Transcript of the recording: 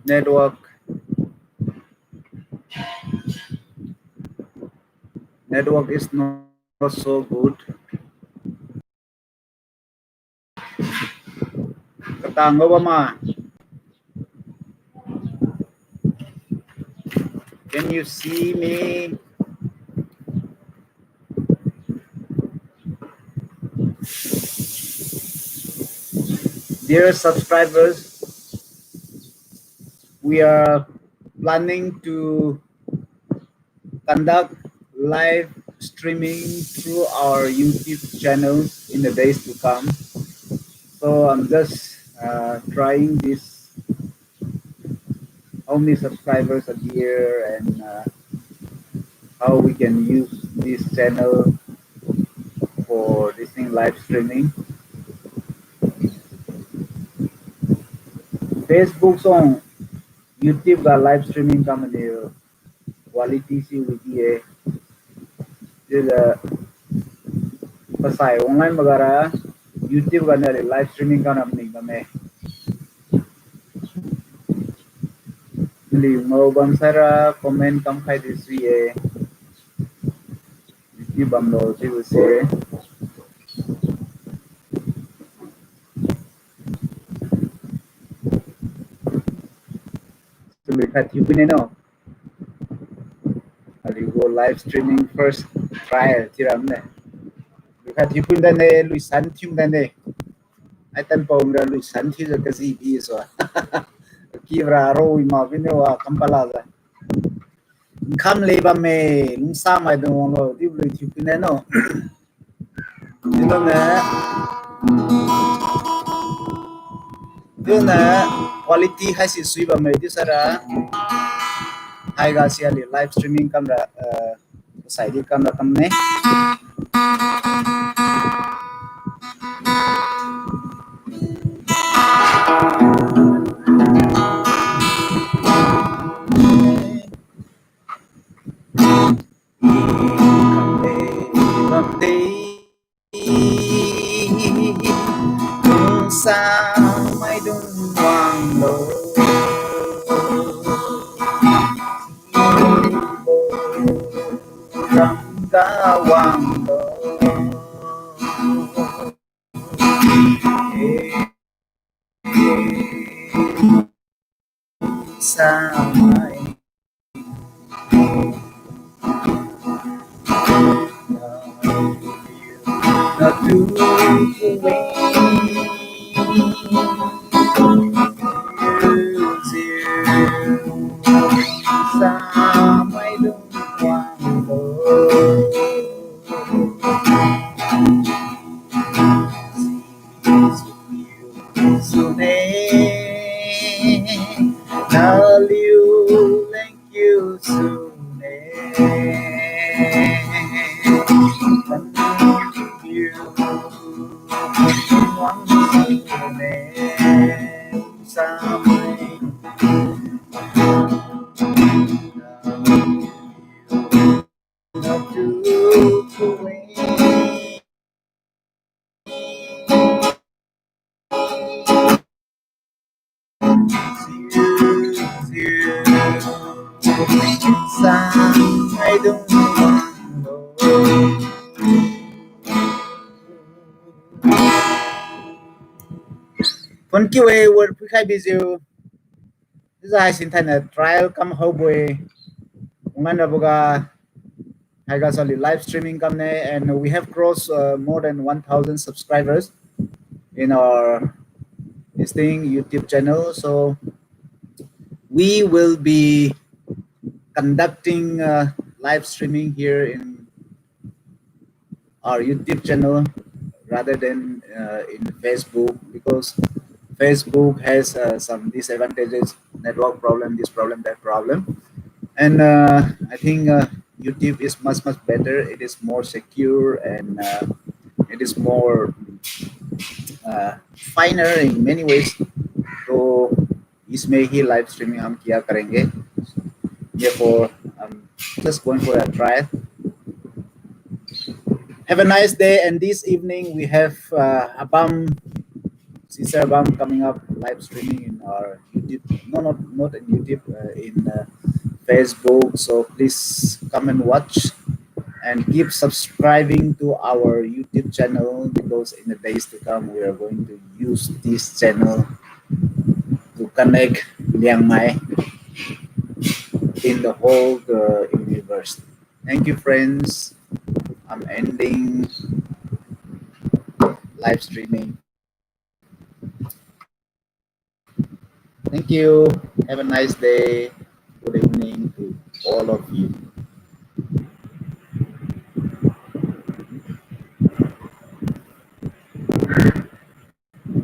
network is not so good. Katang Obama, can you see me? Dear subscribers, we are planning to conduct live streaming through our YouTube channel in the days to come. So I'm just trying this, how many subscribers are here, and how we can use this channel for this thing live streaming. Facebook song, YouTube का live streaming का मतलब quality सी होती है जिस pasai online वगैरह YouTube का नरे live streaming का नाम नहीं कमे लिंगो बंसरा comment कम खाई दिसवी है YouTube बंदो सी उसे तो लिखा YouTube ने no अभी वो live streaming first trial चिरामने लिखा YouTube ने लुइसान ट्यूब ने I tan pong ra lu san thi ka si bi so ki ra ro ma vi ne wa kampala da kham le ba me lung sa mai do lo ti lu thi ne no ni no ne do na quality hai si sui ba me ti sara hai ga si ali live streaming kam ra sai di kam ra kam ne sao mai đúng hoàng lộ răng cá hoàng lộ sao mai not to away sao mai đúng hoàng lộ su nê na liu thank you su nê thank you one su nê sao mai not to away sao mai đúng hoàng lộ con kêu ai word phi khai bizio zai sin thana trial kam hobwe ngana boga haiga sali live streaming kam ne and we have crossed more than 1000 subscribers in our this thing YouTube channel, so we will be conducting live streaming here in our YouTube channel rather than in Facebook, because Facebook has some disadvantages, network problem, this problem, that problem, and I think YouTube is much better. It is more secure and it is more finer in many ways. तो इसमें ही live streaming हम किया करेंगे. Therefore, I'm just going for a try. Have a nice day, and this evening we have abam si Instagram coming up live streaming in our YouTube. No, not in YouTube, in Facebook. So please come and watch and keep subscribing to our YouTube channel, because in the days to come we are going to use this channel to connect Liangmai in the whole universe. Thank you, friends. I'm ending live streaming. Thank you. Have a nice day. Good evening to all of you.